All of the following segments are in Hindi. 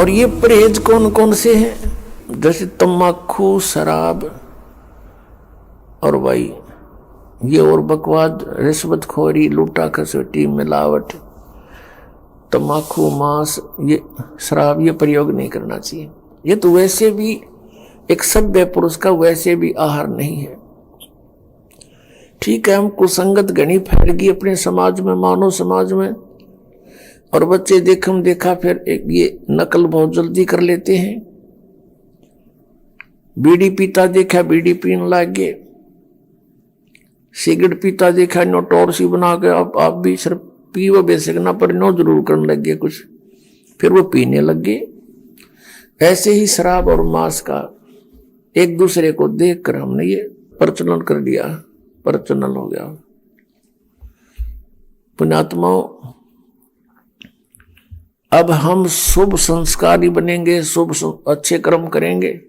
और ये परहेज कौन कौन से हैं? जैसे तम्बाकू, शराब और भाई ये और बकवाद, रिश्वतखोरी, लूटा खसोटी, मिलावट, तम्बाकू, मांस, ये शराब, ये प्रयोग नहीं करना चाहिए। ये तो वैसे भी एक सभ्य पुरुष का वैसे भी आहार नहीं है। ठीक है, हम कुसंगत घनी फैल गई अपने समाज में, मानव समाज में, और बच्चे देखम देखा फिर एक ये नकल बहुत जल्दी कर लेते हैं। बीड़ी पीता देखा बीड़ी पीने लग गए, सिगरेट पीता देखा नो टॉर्सी बना के आप भी सिर्फ पीवो बेसिक ना पर नो जरूर करने लग गए कुछ, फिर वो पीने लग गए। ऐसे ही शराब और मांस का एक दूसरे को देखकर हमने ये प्रचलन कर दिया, प्रचलन हो गया। पुण्यात्माओं, अब हम शुभ संस्कारी बनेंगे, शुभ अच्छे कर्म करेंगे,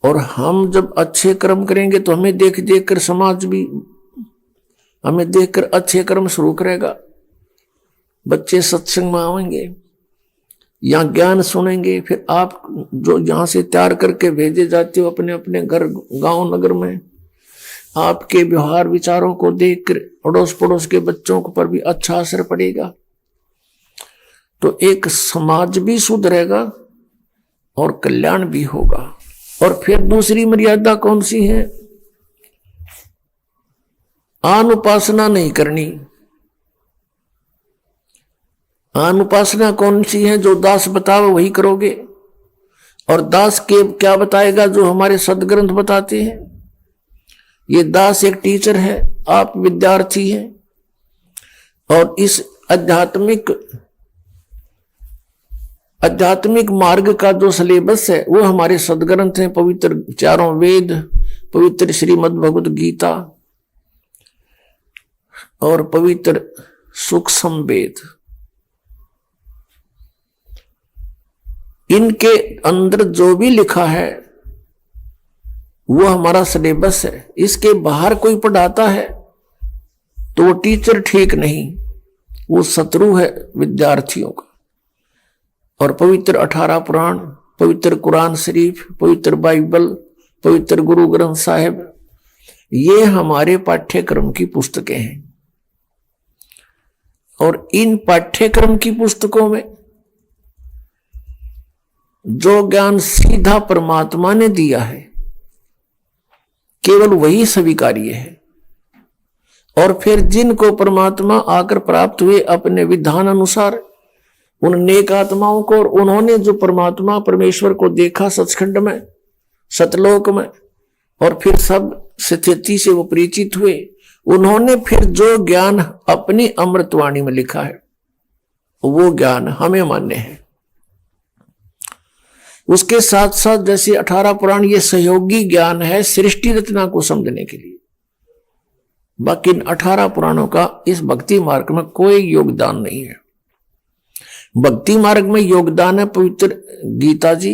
और हम जब अच्छे कर्म करेंगे तो हमें देख देख कर समाज भी हमें देखकर अच्छे कर्म शुरू करेगा। बच्चे सत्संग में आएंगे, यहाँ ज्ञान सुनेंगे, फिर आप जो यहाँ से तैयार करके भेजे जाते हो अपने अपने घर गांव नगर में, आपके व्यवहार विचारों को देखकर अड़ोस पड़ोस के बच्चों पर भी अच्छा असर पड़ेगा। तो एक समाज भी सुधरेगा और कल्याण भी होगा। और फिर दूसरी मर्यादा कौन सी है? आन उपासना नहीं करनी। आन उपासना कौन सी है? जो दास बताओ वही करोगे। और दास के क्या बताएगा? जो हमारे सदग्रंथ बताते हैं। ये दास एक टीचर है, आप विद्यार्थी हैं, और इस आध्यात्मिक मार्ग का जो सिलेबस है वो हमारे सदग्रंथ हैं, पवित्र चारों वेद, पवित्र श्रीमद् भगवत गीता और पवित्र सूक्ष्म वेद। इनके अंदर जो भी लिखा है वो हमारा सिलेबस है। इसके बाहर कोई पढ़ाता है तो वो टीचर ठीक नहीं, वो शत्रु है विद्यार्थियों का। और पवित्र 18 पुराण, पवित्र कुरान शरीफ, पवित्र बाइबल, पवित्र गुरु ग्रंथ साहिब, ये हमारे पाठ्यक्रम की पुस्तकें हैं। और इन पाठ्यक्रम की पुस्तकों में जो ज्ञान सीधा परमात्मा ने दिया है केवल वही स्वीकार्य है। और फिर जिनको परमात्मा आकर प्राप्त हुए अपने विधान अनुसार, उन नेक आत्माओं को, और उन्होंने जो परमात्मा परमेश्वर को देखा सचखंड में, सतलोक में, और फिर सब स्थिति से वो परिचित हुए, उन्होंने फिर जो ज्ञान अपनी अमृतवाणी में लिखा है वो ज्ञान हमें मान्य है। उसके साथ साथ जैसे 18 पुराण ये सहयोगी ज्ञान है सृष्टि रचना को समझने के लिए। बाकी 18 पुराणों का इस भक्ति मार्ग में कोई योगदान नहीं है। भक्ति मार्ग में योगदान है पवित्र गीता जी,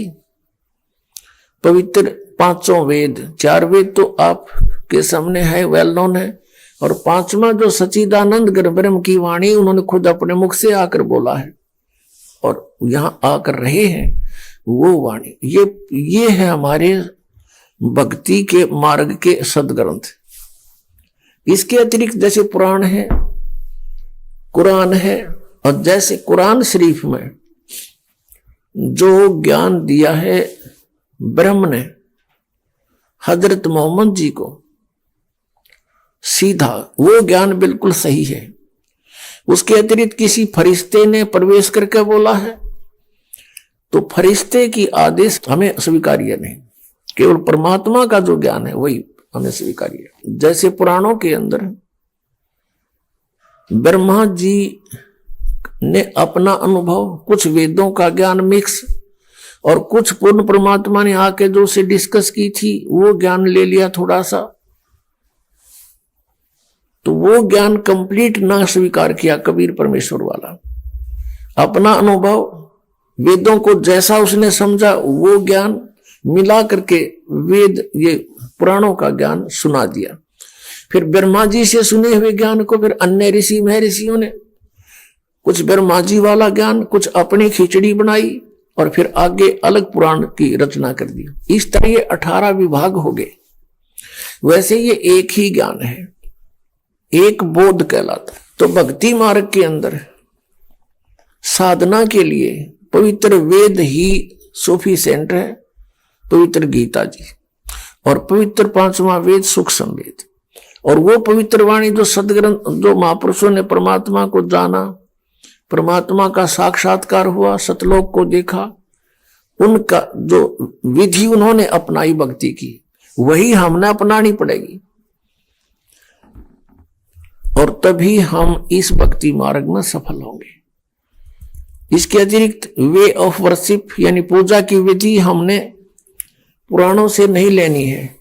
पवित्र 5 वेद, 4 वेद तो आपके सामने है, वेल नोन है, और 5वां जो सच्चिदानंद ब्रह्म की वाणी उन्होंने खुद अपने मुख से आकर बोला है और यहां आकर रहे हैं, वो वाणी ये है हमारे भक्ति के मार्ग के सदग्रंथ। इसके अतिरिक्त जैसे पुराण है, कुरान है, और जैसे कुरान शरीफ में जो ज्ञान दिया है ब्रह्म ने हजरत मोहम्मद जी को सीधा, वो ज्ञान बिल्कुल सही है। उसके अतिरिक्त किसी फरिश्ते ने प्रवेश करके बोला है तो फरिश्ते की आदेश हमें स्वीकार्य नहीं, केवल परमात्मा का जो ज्ञान है वही हमें स्वीकार्य है। जैसे पुराणों के अंदर ब्रह्मा जी ने अपना अनुभव, कुछ वेदों का ज्ञान मिक्स, और कुछ पूर्ण परमात्मा ने आके जो उसे डिस्कस की थी वो ज्ञान ले लिया थोड़ा सा, तो वो ज्ञान कंप्लीट ना स्वीकार किया कबीर परमेश्वर वाला। अपना अनुभव, वेदों को जैसा उसने समझा वो ज्ञान मिला करके वेद, ये पुराणों का ज्ञान सुना दिया। फिर ब्रह्मा जी से सुने हुए ज्ञान को फिर अन्य ऋषि महर्षियों ने कुछ ब्रह्मा जी वाला ज्ञान, कुछ अपनी खिचड़ी बनाई और फिर आगे अलग पुराण की रचना कर दी। इस तरह ये 18 विभाग हो गए। वैसे ये एक ही ज्ञान है, एक बोध कहलाता है। तो भक्ति मार्ग के अंदर साधना के लिए पवित्र वेद ही सफिशिएंट है, पवित्र गीता जी, और पवित्र 5वां वेद सूक्ष्म वेद, और वो पवित्र वाणी जो सदग्रंथ, जो महापुरुषों ने परमात्मा को जाना, परमात्मा का साक्षात्कार हुआ, सतलोक को देखा, उनका जो विधि उन्होंने अपनाई भक्ति की, वही हमने अपनानी पड़ेगी, और तभी हम इस भक्ति मार्ग में सफल होंगे। इसके अतिरिक्त वे ऑफ वर्शिप यानी पूजा की विधि हमने पुराणों से नहीं लेनी है,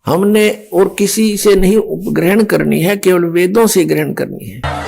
हमने और किसी से नहीं ग्रहण करनी है, केवल वेदों से ग्रहण करनी है।